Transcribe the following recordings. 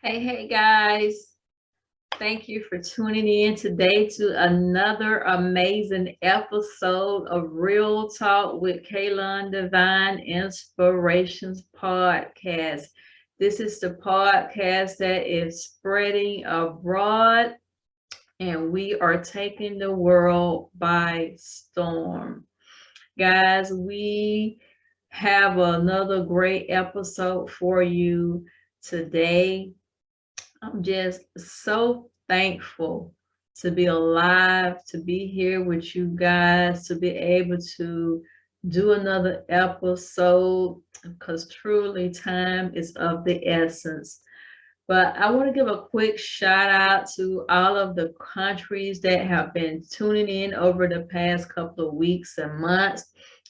Hey guys. Thank you for tuning in today to another amazing episode of Real Talk with Kaylon Divine Inspirations podcast. This is the podcast that is spreading abroad, and we are taking the world by storm. Guys, we have another great episode for you today. I'm just so thankful to be alive, to be here with you guys, to be able to do another episode because truly time is of the essence. But I want to give a quick shout out to all of the countries that have been tuning in over the past couple of weeks and months.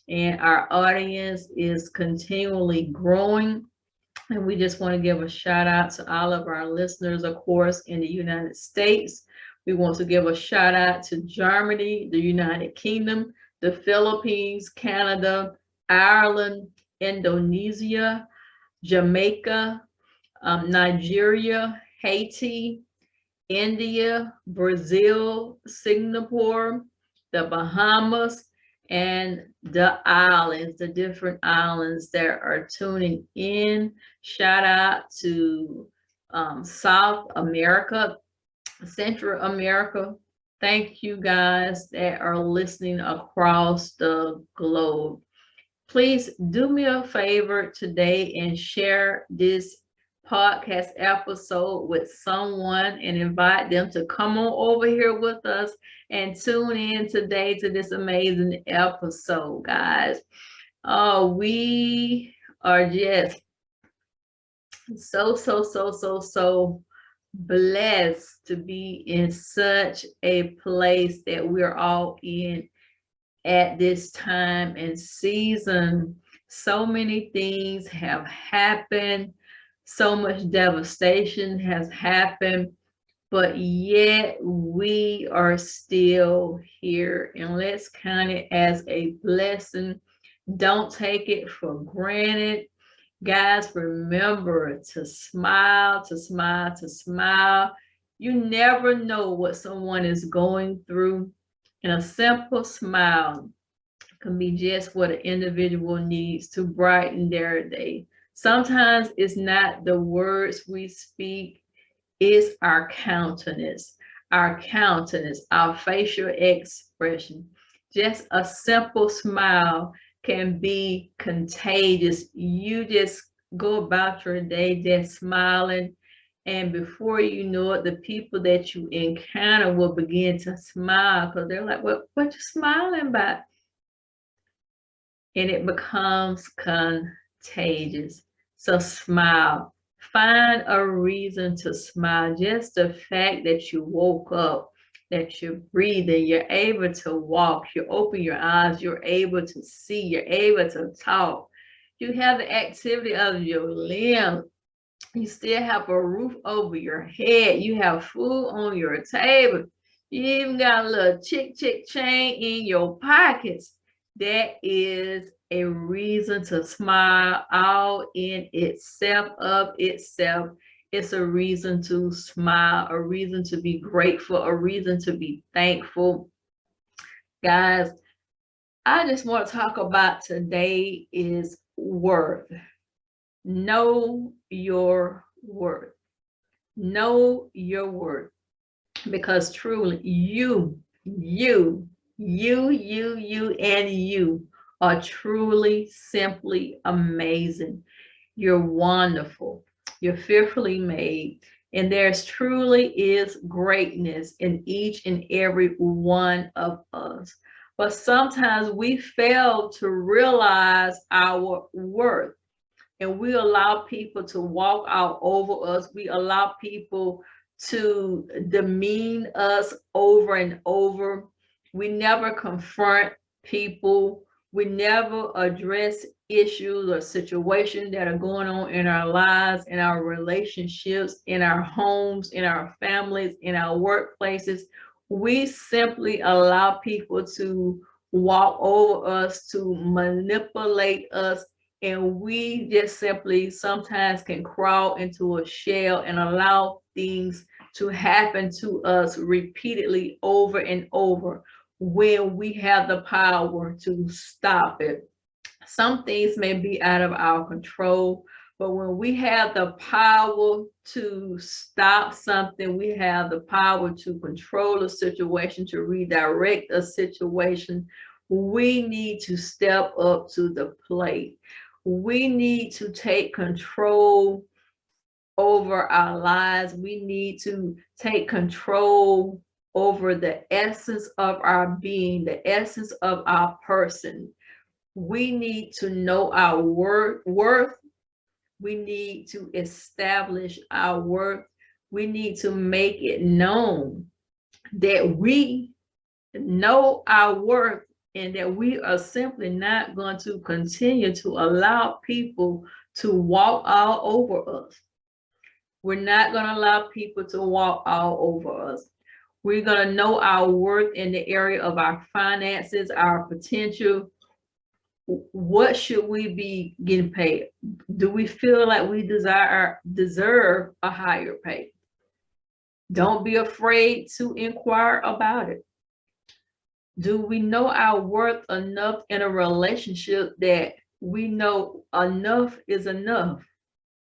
And our audience is continually growing. And we just want to give a shout out to all of our listeners, of course, in the United States. We want to give a shout out to Germany, the United Kingdom, the Philippines, Canada, Ireland, Indonesia, Jamaica, Nigeria, Haiti, India, Brazil, Singapore, the Bahamas, and the islands, the different islands that are tuning in. Shout out to South America, Central America. Thank you guys that are listening across the globe. Please do me a favor today and share this podcast episode with someone and invite them to come on over here with us and tune in today to this amazing episode, guys. Oh, we are just so blessed to be in such a place that we're all in at this time and season. So many things have happened, so much devastation has happened, but yet we are still here. And let's count it as a blessing. Don't take it for granted. Guys, remember to smile, to smile, to smile. You never know what someone is going through. And a simple smile can be just what an individual needs to brighten their day. Sometimes it's not the words we speak, it's our countenance, our facial expression. Just a simple smile can be contagious. You just go about your day just smiling, and before you know it, the people that you encounter will begin to smile because they're like, what you smiling about? And it becomes contagious. So smile. Find a reason to smile. Just the fact that you woke up, that you're breathing, you're able to walk, you open your eyes, you're able to see, you're able to talk. You have the activity of your limbs. You still have a roof over your head. You have food on your table. You even got a little chick chain in your pockets. That is a reason to smile all in itself, of itself. It's a reason to smile, a reason to be grateful, a reason to be thankful. Guys, I just want to talk about today is worth. Know your worth. Know your worth. Because truly, and you are truly, simply amazing. You're wonderful. You're fearfully made. And there's truly is greatness in each and every one of us. But sometimes we fail to realize our worth, and we allow people to walk out over us. We allow people to demean us over and over. We never confront people. We never address issues or situations that are going on in our lives, in our relationships, in our homes, in our families, in our workplaces. We simply allow people to walk over us, to manipulate us, And we just simply sometimes can crawl into a shell and allow things to happen to us repeatedly over and over when we have the power to stop it. Some things may be out of our control, but when we have the power to stop something, we have the power to control a situation, to redirect a situation. We need to step up to the plate. We need to take control over our lives. We need to take control over the essence of our being, the essence of our person. We need to know our worth. We need to establish our worth. We need to make it known that we know our worth and that we are simply not going to continue to allow people to walk all over us. We're not going to allow people to walk all over us. We're going to know our worth in the area of our finances, our potential. What should we be getting paid? Do we feel like we deserve a higher pay? Don't be afraid to inquire about it. Do we know our worth enough in a relationship that we know enough is enough?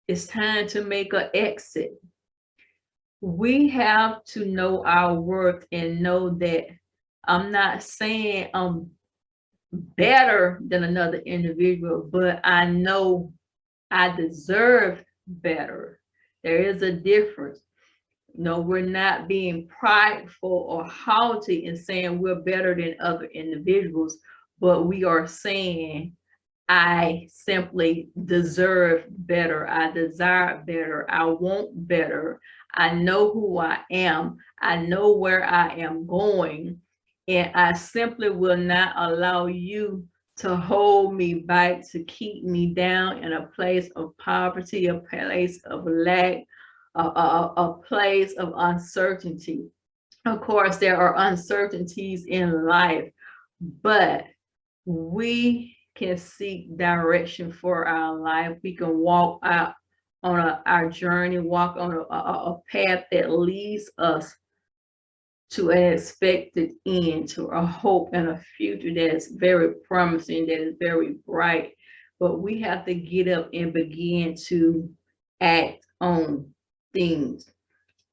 It's time to make an exit. We have to know our worth and know that I'm not saying I'm better than another individual, but I know I deserve better. There is a difference. No, we're not being prideful or haughty in saying we're better than other individuals, but we are saying I simply deserve better. I desire better. I want better. I know who I am. I know where I am going. And I simply will not allow you to hold me back, to keep me down in a place of poverty, a place of lack, a place of uncertainty. Of course, there are uncertainties in life, but we can seek direction for our life. We can walk out on our journey, walk on a path that leads us to an expected end, to a hope and a future that is very promising, that is very bright. But we have to get up and begin to act on things,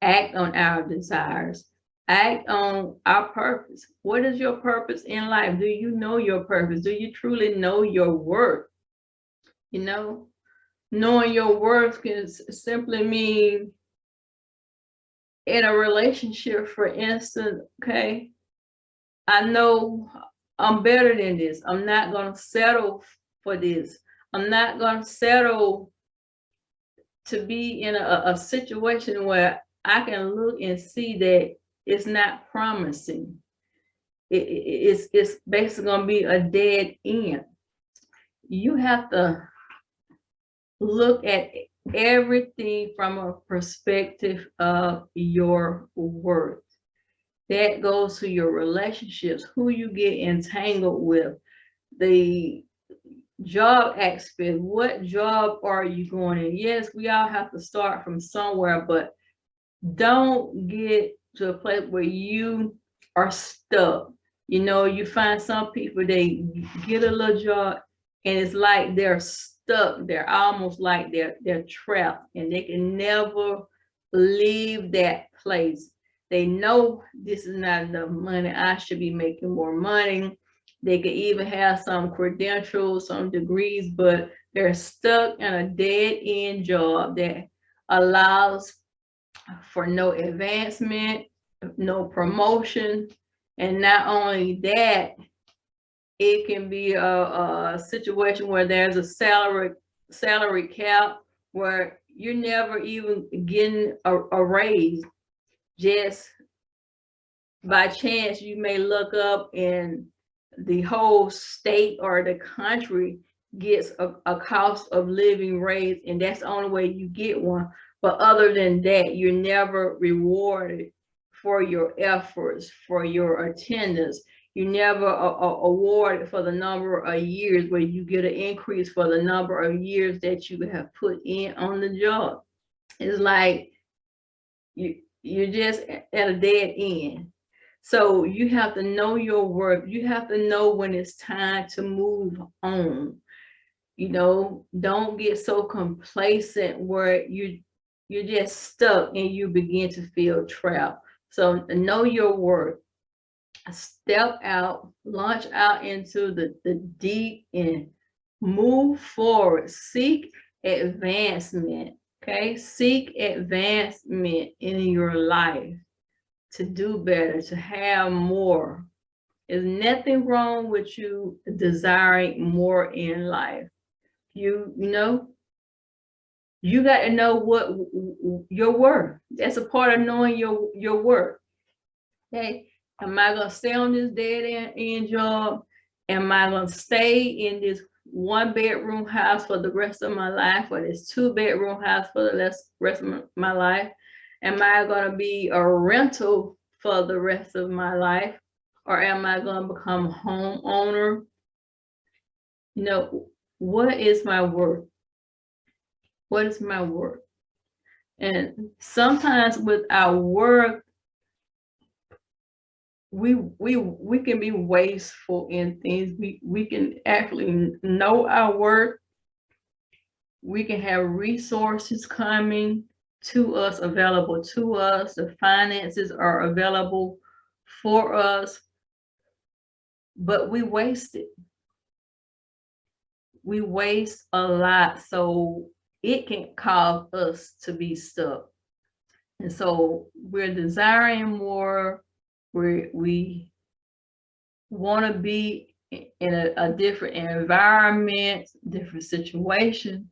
act on our desires, act on our purpose. What is your purpose in life? Do you know your purpose? Do you truly know your worth? You know, knowing your worth can simply mean in a relationship, for instance, okay, I know I'm better than this. I'm not going to settle for this. I'm not going to settle to be in a situation where I can look and see that it's not promising. It's basically going to be a dead end. You have to look at everything from a perspective of your worth. That goes to your relationships, who you get entangled with, the job aspect. What job are you going in? Yes, we all have to start from somewhere, but don't get to a place where you are stuck. You know, you find some people, they get a little job and it's like they're stuck. They're almost like they're trapped and they can never leave that place. They know this is not enough money. I should be making more money. They could even have some credentials, some degrees, but they're stuck in a dead end job that allows for no advancement, no promotion. And not only that, it can be a situation where there's a salary cap where you're never even getting a raise. Just by chance, you may look up and the whole state or the country gets a cost of living raise, and that's the only way you get one. But other than that, you're never rewarded for your efforts, for your attendance. You never awarded for the number of years, where you get an increase for the number of years that you have put in on the job. It's like you're just at a dead end. So you have to know your worth. You have to know when it's time to move on. You know, don't get so complacent where you're just stuck and you begin to feel trapped. So know your worth. Step out, launch out into the deep and move forward. Seek advancement. Okay, seek advancement in your life to do better, to have more. There's nothing wrong with you desiring more in life. You know, you got to know what your worth. That's a part of knowing your worth. Okay, am I gonna stay on this dead end job? Am I gonna stay in this 1-bedroom house for the rest of my life, or this 2-bedroom house for the rest of my life? Am I gonna be a rental for the rest of my life, or am I gonna become a homeowner? You know, what is my worth? What is my worth? And sometimes with our work, we can be wasteful in things. We can actually know our worth. We can have resources coming to us, available to us. The finances are available for us, but we waste it. We waste a lot, so it can cause us to be stuck. And so we're desiring more. We want to be in a different environment, different situation,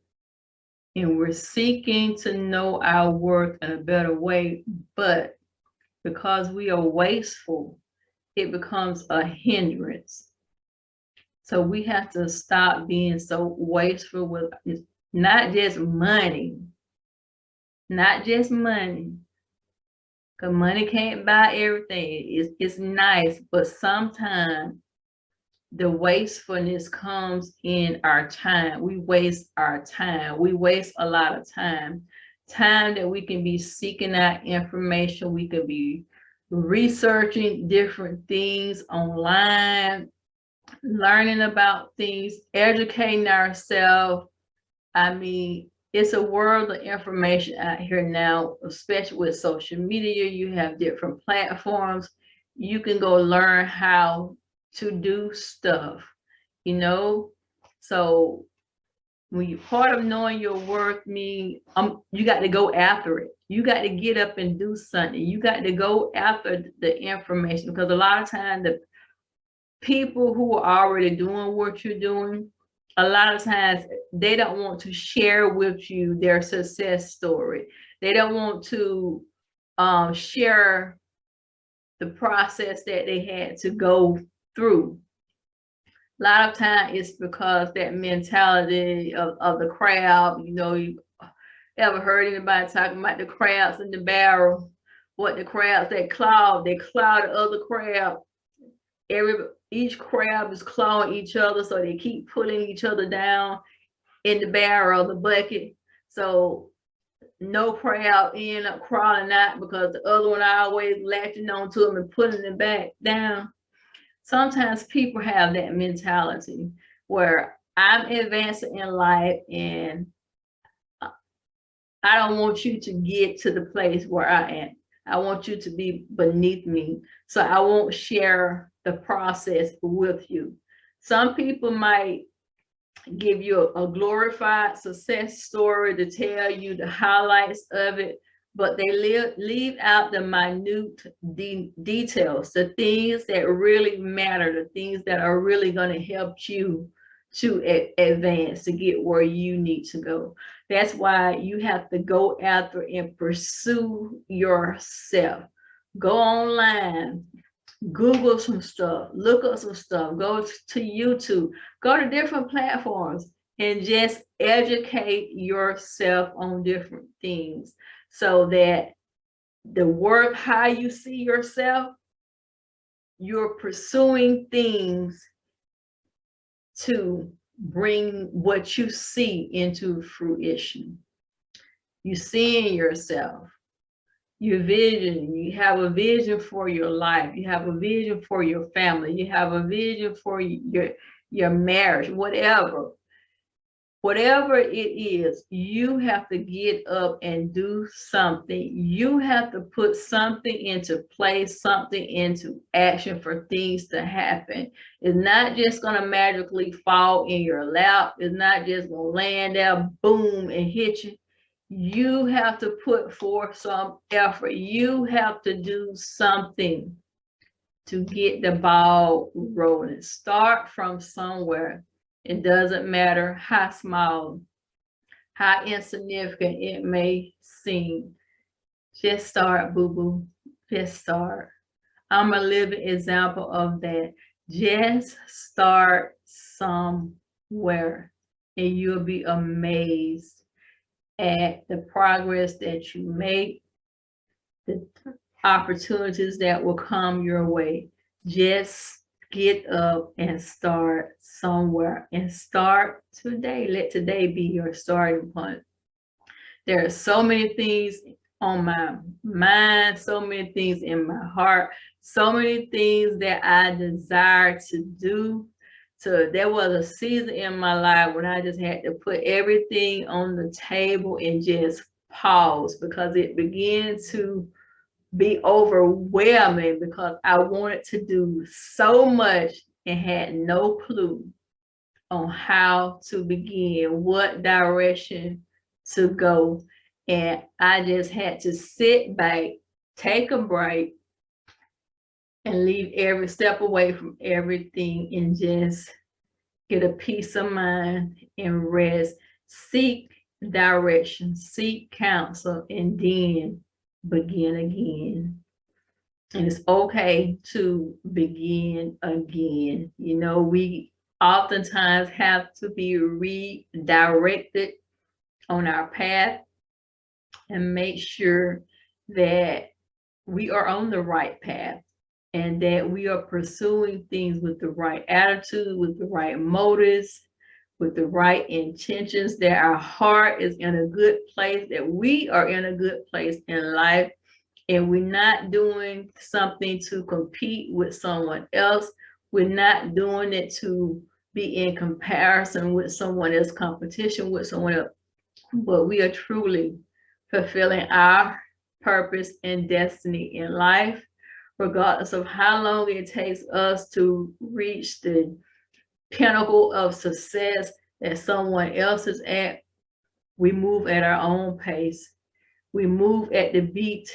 and we're seeking to know our worth in a better way. But because we are wasteful, it becomes a hindrance. So we have to stop being so wasteful with not just money, because money can't buy everything. It's nice, but sometimes the wastefulness comes in our time. We waste our time. We waste a lot of time that we can be seeking out information. We could be researching different things online, learning about things, educating ourselves. I mean, it's a world of information out here now, especially with social media. You have different platforms. You can go learn how to do stuff, you know? So when you part of knowing your worth means you got to go after it. You got to get up and do something. You got to go after the information, because a lot of times the people who are already doing what you're doing, a lot of times they don't want to share with you their success story. They don't want to share the process that they had to go through. A lot of time it's because that mentality of the crowd. You know, you ever heard anybody talking about the crabs in the barrel? What the crabs, they claw the other crab. Each crab is clawing each other, so they keep pulling each other down in the barrel, the bucket. So no crab end up crawling out because the other one always latching on to them and pulling them back down. Sometimes people have that mentality where I'm advancing in life and I don't want you to get to the place where I am. I want you to be beneath me. So I won't share the process with you. Some people might give you a glorified success story to tell you the highlights of it, but they leave out the minute details, the things that really matter, the things that are really going to help you to advance, to get where you need to go. That's why you have to go after and pursue yourself. Go online, Google some stuff, look up some stuff, go to YouTube, go to different platforms and just educate yourself on different things so that the work, how you see yourself, you're pursuing things to bring what you see into fruition. You seeing yourself, your vision, you have a vision for your life, you have a vision for your family, you have a vision for your marriage, whatever it is, you have to get up and do something. You have to put something into place, something into action for things to happen. It's not just going to magically fall in your lap. It's not just going to land there, boom, and hit you. You have to put forth some effort. You have to do something to get the ball rolling. Start from somewhere. It doesn't matter how small, how insignificant it may seem. Just start, boo-boo. Just start. I'm a living example of that. Just start somewhere and you'll be amazed at the progress that you make, the opportunities that will come your way. Just get up and start somewhere and start today. Let today be your starting point. There are so many things on my mind, so many things in my heart, so many things that I desire to do. So there was a season in my life when I just had to put everything on the table and just pause because it began to be overwhelming because I wanted to do so much and had no clue on how to begin, what direction to go. And I just had to sit back, take a break, and leave every step away from everything and just get a peace of mind and rest. Seek direction, seek counsel, and then begin again. And it's okay to begin again. You know, we oftentimes have to be redirected on our path and make sure that we are on the right path and that we are pursuing things with the right attitude, with the right motives, with the right intentions, that our heart is in a good place, that we are in a good place in life, and we're not doing something to compete with someone else. We're not doing it to be in comparison with someone else, competition with someone else, but we are truly fulfilling our purpose and destiny in life, regardless of how long it takes us to reach the pinnacle of success that someone else is at. We move at our own pace. We move at the beat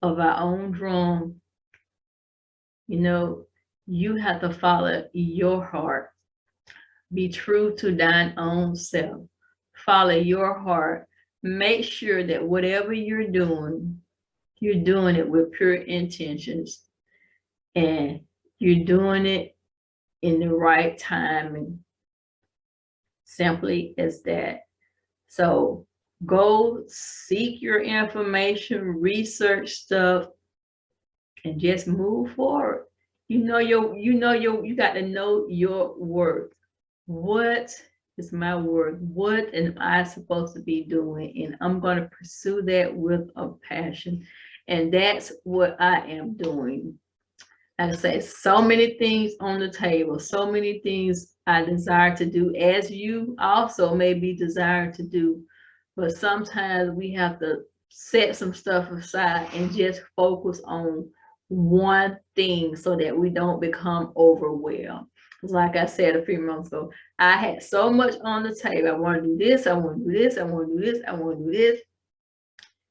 of our own drum. You know, you have to follow your heart. Be true to thine own self. Follow your heart. Make sure that whatever you're doing it with pure intentions and you're doing it in the right timing. Simply as that. So go seek your information, research stuff, and just move forward. You got to know your worth. What is my worth? What am I supposed to be doing? And I'm going to pursue that with a passion. And that's what I am doing. Like I say, so many things on the table, so many things I desire to do, as you also may be desired to do. But sometimes we have to set some stuff aside and just focus on one thing so that we don't become overwhelmed. Because like I said a few months ago, I had so much on the table. I want to do this, I want to do this, I want to do this, I want to do this,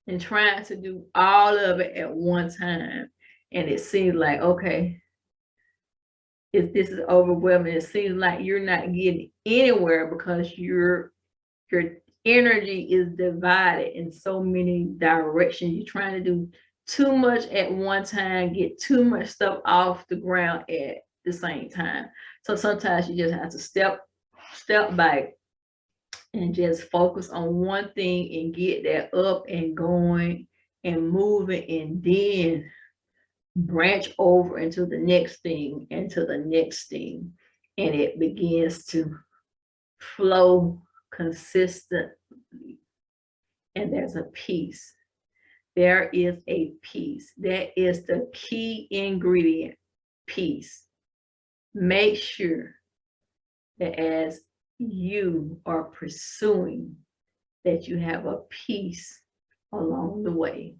and trying to do all of it at one time. And it seems like, okay, if this is overwhelming, it seems like you're not getting anywhere because your energy is divided in so many directions. You're trying to do too much at one time, get too much stuff off the ground at the same time. So sometimes you just have to step back and just focus on one thing and get that up and going and moving, and then branch over into the next thing, into the next thing, and it begins to flow consistently. And there's a peace. There is a peace. That is the key ingredient, peace. Make sure that as you are pursuing, that you have a peace along the way.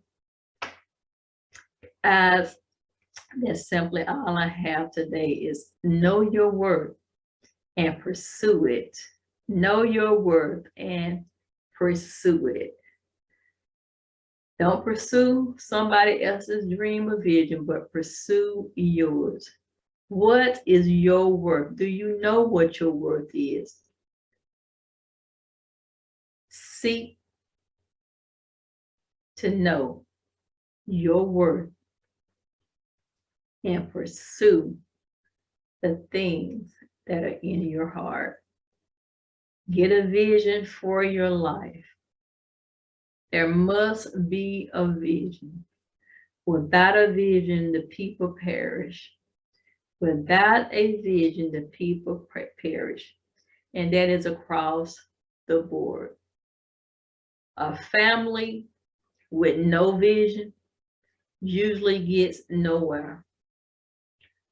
As that's simply all I have today is know your worth and pursue it. Know your worth and pursue it. Don't pursue somebody else's dream or vision, but pursue yours. What is your worth? Do you know what your worth is? Seek to know your worth and pursue the things that are in your heart. Get a vision for your life. There must be a vision. Without a vision, the people perish. Without a vision, the people perish. And that is across the board. A family with no vision usually gets nowhere.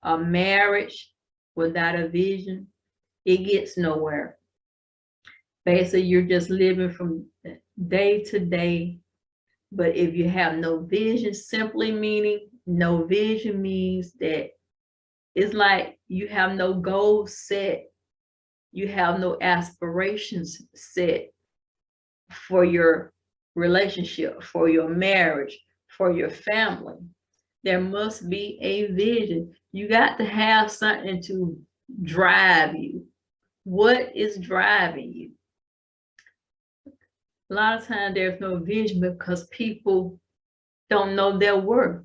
A marriage without a vision, it gets nowhere. Basically, you're just living from day to day. But if you have no vision, simply meaning no vision means that it's like you have no goals set, you have no aspirations set for your relationship, for your marriage, for your family. There must be a vision. You got to have something to drive you. What is driving you? A lot of times there's no vision because people don't know their worth.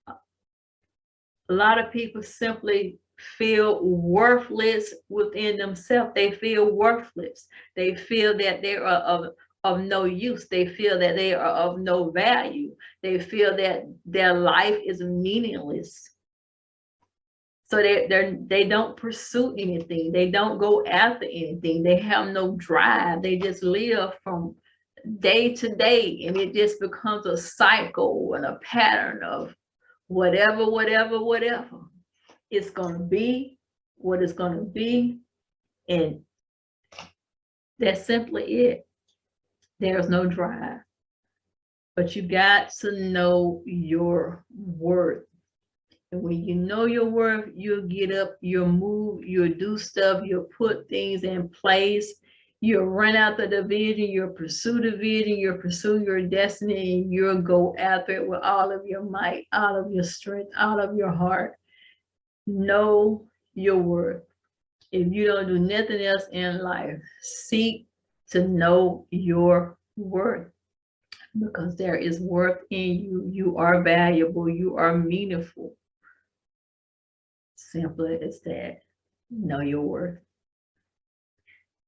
A lot of people simply feel worthless within themselves. They feel worthless. They feel that they are of no use. They feel that they are of no value. They feel that their life is meaningless. So they don't pursue anything. They don't go after anything. They have no drive. They just live from day to day, and it just becomes a cycle and a pattern of whatever. It's going to be what it's going to be, and that's simply it. There's no drive. But you got to know your worth. And when you know your worth, you'll get up, you'll move, you'll do stuff, you'll put things in place, you'll run after the vision, you'll pursue the vision, you'll pursue your destiny, and you'll go after it with all of your might, all of your strength, all of your heart. Know your worth. If you don't do nothing else in life, seek to know your worth, because there is worth in you. You are valuable. You are meaningful. Simple as that. Know your worth.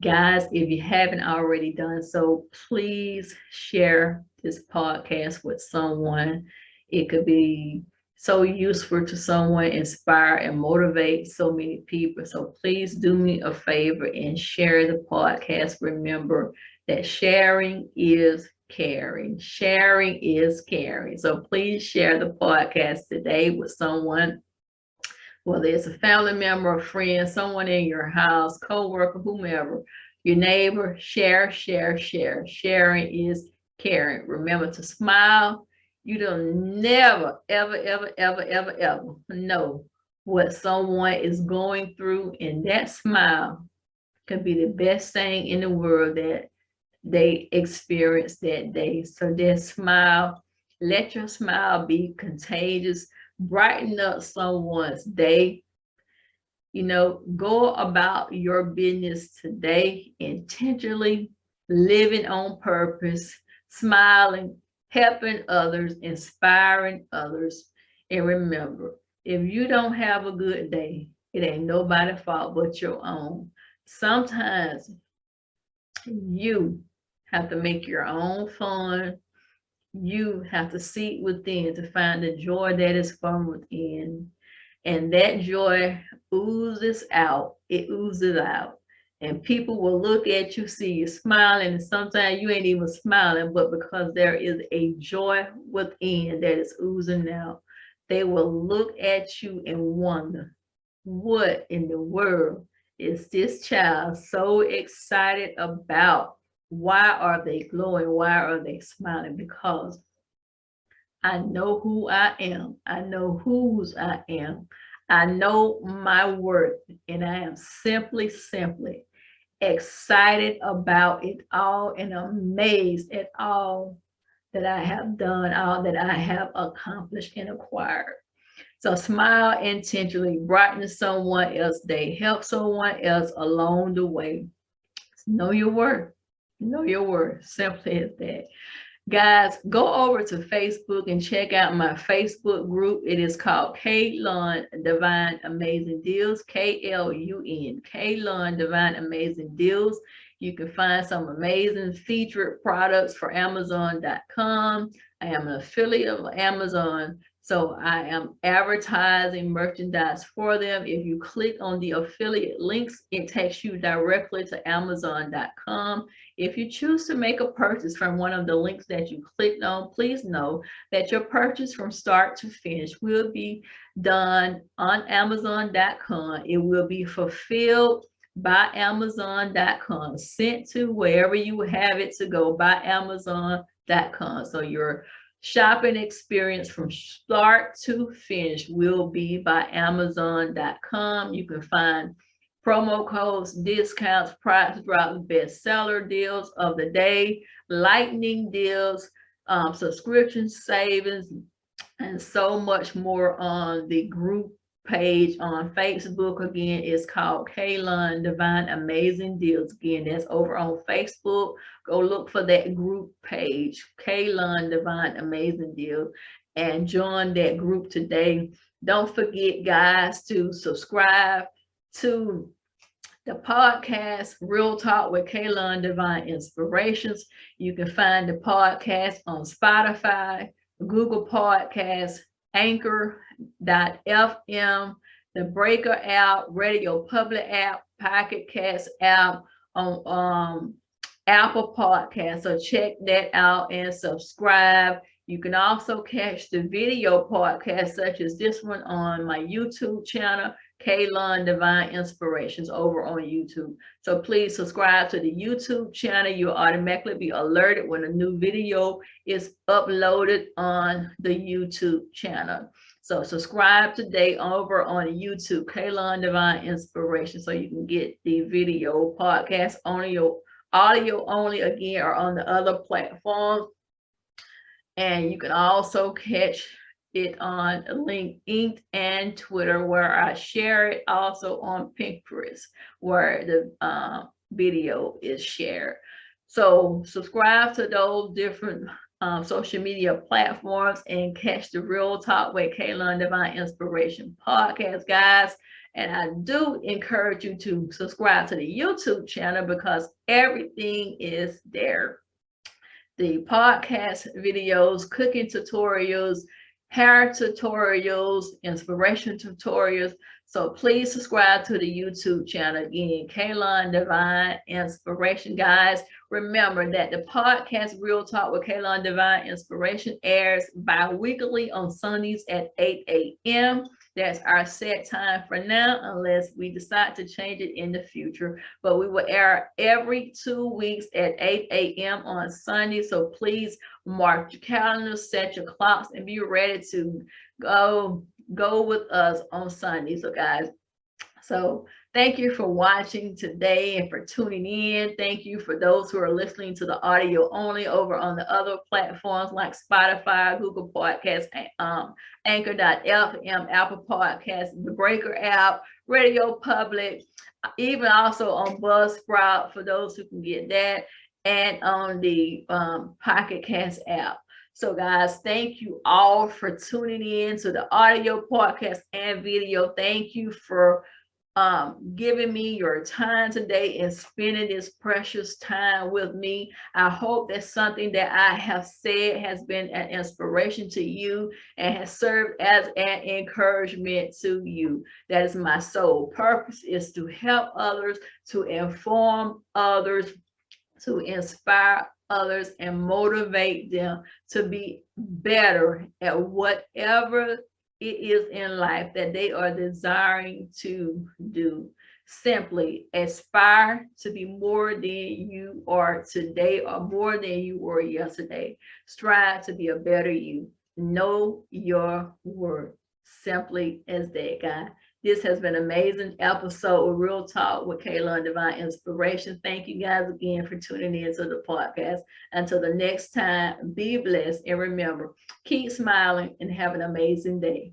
Guys, if you haven't already done so, please share this podcast with someone. It could be so useful to someone, inspire and motivate so many people. So please do me a favor and share the podcast. Remember that sharing is caring. Sharing is caring. So please share the podcast today with someone, whether it's a family member, a friend, someone in your house, co-worker, whomever, your neighbor. Share. Sharing is caring. Remember to smile. You don't never, ever know what someone is going through, and that smile can be the best thing in the world that they experience that day. So just smile. Let your smile be contagious. Brighten up someone's day. Go about your business today intentionally, living on purpose, smiling, helping others, inspiring others. And remember, if you don't have a good day, it ain't nobody's fault but your own. Sometimes you have to make your own fun, You have to seek within to find the joy that is from within. And that joy oozes out. It oozes out. And people will look at you, see you smiling, and sometimes you ain't even smiling, but because there is a joy within that is oozing out, they will look at you and wonder, what in the world is this child so excited about? Why are they glowing? Why are they smiling? Because I know who I am. I know whose I am. I know my worth, and I am simply excited about it all and amazed at all that I have done, all that I have accomplished and acquired. So smile intentionally, brighten someone else's day, help someone else along the way. Know your worth. Know your worth. Simply as that. Guys, go over to Facebook and check out my Facebook group. It is called Kalun Divine Amazing Deals, KLUN, Kalun Divine Amazing Deals. You can find some amazing featured products for Amazon.com. I am an affiliate of Amazon, so I am advertising merchandise for them. If you click on the affiliate links, it takes you directly to Amazon.com. If you choose to make a purchase from one of the links that you clicked on, please know that your purchase from start to finish will be done on Amazon.com. It will be fulfilled by Amazon.com, sent to wherever you have it to go by Amazon.com. So your shopping experience from start to finish will be by Amazon.com. You can find promo codes, discounts, price drops, bestseller deals of the day, lightning deals, subscription savings, and so much more on the group page on Facebook. Again, it's called Kalun Divine Amazing Deals. Again, that's over on Facebook. Go look for that group page, Kalun Divine Amazing Deals, and join that group today. Don't forget, guys, to subscribe to the podcast Real Talk with Kalun Divine Inspirations. You can find the podcast on Spotify, Google Podcasts, Anchor.fm, the Breaker app, Radio Public app, Pocket Cast app, on Apple Podcasts. So check that out and subscribe. You can also catch the video podcast such as this one on my YouTube channel, Kalun Divine Inspirations, over on YouTube. So please subscribe to the YouTube channel. You'll automatically be alerted when a new video is uploaded on the YouTube channel. So subscribe today over on YouTube, Kalun Divine Inspirations, so you can get the video podcast on your audio only, again, or on the other platforms. And you can also catch it on LinkedIn and Twitter, where I share it, also on Pinterest, where the video is shared. So subscribe to those different social media platforms and catch the Real Talk with Kalun Divine Inspiration podcast, guys. And I do encourage you to subscribe to the YouTube channel because everything is there. The podcast videos, cooking tutorials, hair tutorials, inspiration tutorials. So please subscribe to the YouTube channel. Again, Kalun Divine Inspiration. Guys, remember that the podcast Real Talk with Kalun Divine Inspiration airs bi-weekly on Sundays at 8 a.m. That's our set time for now, unless we decide to change it in the future. But we will air every 2 weeks at 8 a.m. on Sunday. So please mark your calendars, set your clocks, and be ready to go with us on Sunday. So guys, so thank you for watching today and for tuning in. Thank you for those who are listening to the audio only over on the other platforms like Spotify, Google Podcasts, Anchor.fm, Apple Podcasts, the Breaker app, Radio Public, even also on Buzzsprout for those who can get that, and on the Pocket Cast app. So guys, thank you all for tuning in to the audio podcast and video. Thank you for giving me your time today and spending this precious time with me. I hope that something that I have said has been an inspiration to you and has served as an encouragement to you. That is my sole purpose, is to help others, to inform others, to inspire others, and motivate them to be better at whatever it is in life that they are desiring to do. Simply aspire to be more than you are today or more than you were yesterday. Strive to be a better you. Know your worth. Simply as that, guy. This has been an amazing episode of Real Talk with Kayla and Divine Inspiration. Thank you guys again for tuning in to the podcast. Until the next time, be blessed and remember, keep smiling and have an amazing day.